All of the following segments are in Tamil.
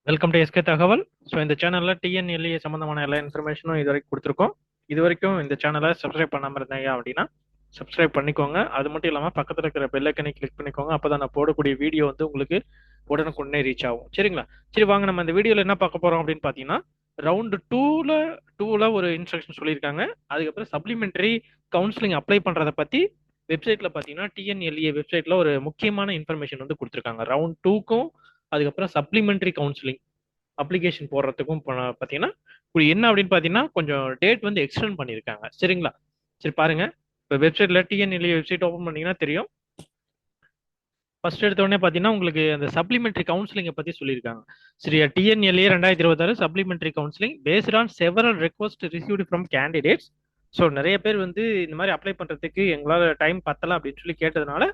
வெல்கம் டு எஸ்கே தகவல். ஸோ இந்த சேனலில் டிஎன்எல்ஏ சம்மந்தமான எல்லா இன்ஃபர்மேஷனும் இது வரைக்கும் கொடுத்துருக்கோம். இது வரைக்கும் இந்த சேனலை சப்ஸ்கிரைப் பண்ணாமல் இருந்தீங்க அப்படின்னா சப்ஸ்கிரைப் பண்ணிக்கோங்க. அது மட்டும் இல்லாமல் பக்கத்தில் இருக்கிற பெல் ஐக்கனை கிளிக் பண்ணிக்கோங்க. அப்போ தான் நான் போடக்கூடிய வீடியோ வந்து உங்களுக்கு உடனுக்குடனே ரீச் ஆகும். சரிங்களா? சரி, வாங்க நம்ம இந்த வீடியோவில் என்ன பார்க்க போகிறோம் அப்படின்னு பார்த்தீங்கன்னா, ரவுண்டு டூவில் ஒரு இன்ஸ்ட்ரக்ஷன் சொல்லியிருக்காங்க. அதுக்கப்புறம் சப்ளிமெண்ட்ரி கவுன்சிலிங் அப்ளை பண்ணுறதை பற்றி வெப்சைட்டில் பார்த்தீங்கன்னா டிஎன்எல்ஏ வெப்சைட்டில் ஒரு முக்கியமான இன்ஃபர்மேஷன் வந்து கொடுத்துருக்காங்க. ரவுண்ட் டூக்கும் அதுக்கப்புறம் சப்ளிமெண்ட்ரி கவுன்சிலிங் அப்ளிகேஷன் போடுறதுக்கும் பார்த்தீங்கன்னா என்ன அப்படின்னு பார்த்தீங்கன்னா கொஞ்சம் டேட் வந்து எக்ஸ்டெண்ட் பண்ணியிருக்காங்க. சரிங்களா? சரி, பாருங்க. இப்போ வெப்சைட்ல டிஎன்எல்ஏ வெப்சைட் ஓப்பன் பண்ணீங்கன்னா தெரியும். ஃபர்ஸ்ட் எடுத்த உடனே பார்த்தீங்கன்னா உங்களுக்கு அந்த சப்ளிமெண்ட்ரி கவுன்சிலிங்கை பற்றி சொல்லியிருக்காங்க. சரியா? TNLA 2026 supplementary counselling based on several request received from candidates. So நிறைய பேர் வந்து இந்த மாதிரி அப்ளை பண்ணுறதுக்கு எங்களால் டைம் பத்தல அப்படின்னு சொல்லி கேட்டதுனால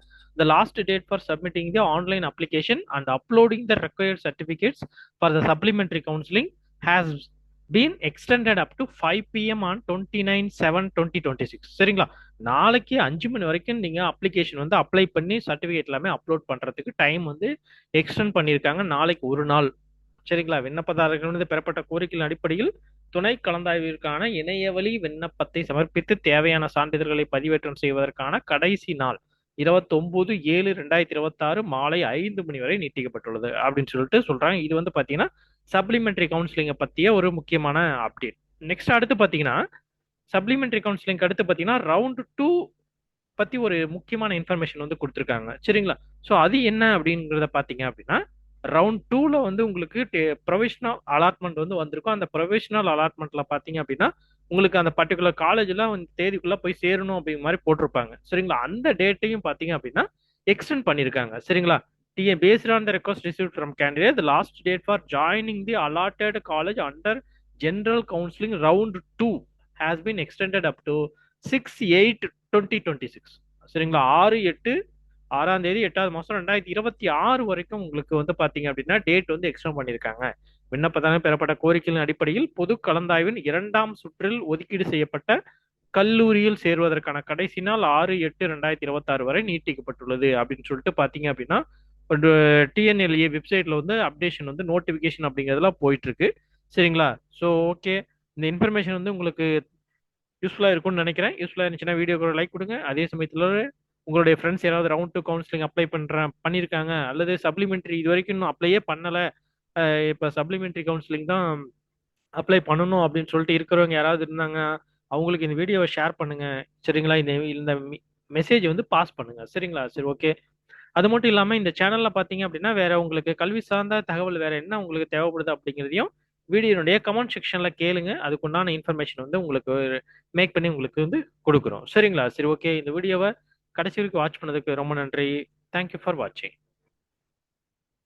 the last date for submitting the online application and uploading the required certificates for the supplementary counseling has been extended up to 5 p.m. on 29/7/2026. சரிங்களா? நாளைக்கு 5 மணி வரைக்கும் நீங்க அப்ளிகேஷன் வந்து அப்ளை பண்ணி சர்டிபிகேட் எல்லாமே அப்லோட் பண்றதுக்கு டைம் வந்து எக்ஸ்டெண்ட் பண்ணியிருக்காங்க. நாளைக்கு ஒரு நாள். சரிங்களா? விண்ணப்பதாரர்கள் பெறப்பட்ட கோரிக்கையின் அடிப்படையில் துணை கலந்தாய்விற்கான இணையவழி விண்ணப்பத்தை சமர்ப்பித்து தேவையான சான்றிதழ்களை பதிவேற்றம் செய்வதற்கான கடைசி நாள் 29/7/2026 மாலை 5 மணி வரை நீட்டிக்கப்பட்டுள்ளது அப்படின்னு சொல்லிட்டு சொல்றாங்க. இது வந்து பாத்தீங்கன்னா சப்ளிமெண்டரி கவுன்சிலிங்கை பத்திய ஒரு முக்கியமான அப்டேட். நெக்ஸ்ட் அடுத்து பாத்தீங்கன்னா சப்ளிமெண்டரி கவுன்சிலிங் அடுத்து பாத்தீங்கன்னா ரவுண்ட் டூ பத்தி ஒரு முக்கியமான இன்ஃபர்மேஷன் வந்து கொடுத்துருக்காங்க. சரிங்களா? ஸோ அது என்ன அப்படிங்கிறத பாத்தீங்க அப்படின்னா ரவுண்ட் டூல வந்து உங்களுக்கு ப்ரொவிஷனல் அலாட்மெண்ட் வந்து வந்திருக்கும். அந்த ப்ரொவிஷனல் அலாட்மெண்ட்ல பாத்தீங்க அப்படின்னா உங்களுக்கு அந்த பர்டிகுலர் காலேஜ்ல தேதிக்குள்ள போய் சேரணும் அப்படிங்கிற மாதிரி போட்டிருப்பாங்க. சரிங்களா? அந்த டேட்டையும் பாத்தீங்க அப்படின்னா எக்ஸ்டெண்ட் பண்ணிருக்காங்க. சரிங்களா? based on the request received from candidate, the last date for joining the allotted college under general counseling round 2 has been extended up to 6/8/2026. சரிங்களா? 6/8 8வது மாசம் 2026 வரைக்கும் உங்களுக்கு வந்து பாத்தீங்க அப்படின்னா டேட் வந்து எக்ஸ்டெண்ட் பண்ணியிருக்காங்க. விண்ணப்பதான பெறப்பட்ட கோரிக்கையின் அடிப்படையில் பொது கலந்தாய்வின் 2ஆம் சுற்றில் ஒதுக்கீடு செய்யப்பட்ட கல்லூரியில் சேருவதற்கான கடைசி நாள் 6/8/2026 வரை நீட்டிக்கப்பட்டுள்ளது அப்படின்னு சொல்லிட்டு பாத்தீங்க அப்படின்னா டிஎன்எல்ஏ வெப்சைட்ல வந்து அப்டேஷன் வந்து நோட்டிபிகேஷன் அப்படிங்கிறதுலாம் போயிட்டு இருக்கு. சரிங்களா? ஸோ ஓகே, இந்த இன்ஃபர்மேஷன் வந்து உங்களுக்கு யூஸ்ஃபுல்லா இருக்கும்னு நினைக்கிறேன். யூஸ்ஃபுல்லா இருந்துச்சுன்னா வீடியோக்கு லைக் கொடுங்க. அதே சமயத்தில் உங்களுடைய ஃப்ரெண்ட்ஸ் யாராவது ரவுண்ட் டூ கவுன்சிலிங் அப்ளை பண்ணியிருக்காங்க அல்லது சப்ளிமெண்ட்ரி இது வரைக்கும் இன்னும் அப்ளையே பண்ணல, இப்போ சப்ளிமெண்ட்ரி கவுன்சிலிங் தான் அப்ளை பண்ணணும் அப்படின்னு சொல்லிட்டு இருக்கிறவங்க யாராவது இருந்தாங்க, அவங்களுக்கு இந்த வீடியோவை ஷேர் பண்ணுங்க. சரிங்களா? இந்த இந்த மெசேஜ் வந்து பாஸ் பண்ணுங்க. சரிங்களா? சரி, ஓகே. அது மட்டும் இல்லாம இந்த சேனல்ல பாத்தீங்க அப்படின்னா வேற உங்களுக்கு கல்வி சார்ந்த தகவல் வேற என்ன உங்களுக்கு தேவைப்படுது அப்படிங்கிறதையும் வீடியோனுடைய கமெண்ட் செக்ஷன்ல கேளுங்க. அதுக்குண்டான இன்ஃபர்மேஷன் வந்து உங்களுக்கு மேக் பண்ணி உங்களுக்கு வந்து கொடுக்குறோம். சரிங்களா? சரி, ஓகே. இந்த வீடியோவை கடைசி வரைக்கும் வாட்ச் பண்ணதுக்கு ரொம்ப நன்றி. தேங்க்யூ ஃபார் வாட்சிங்.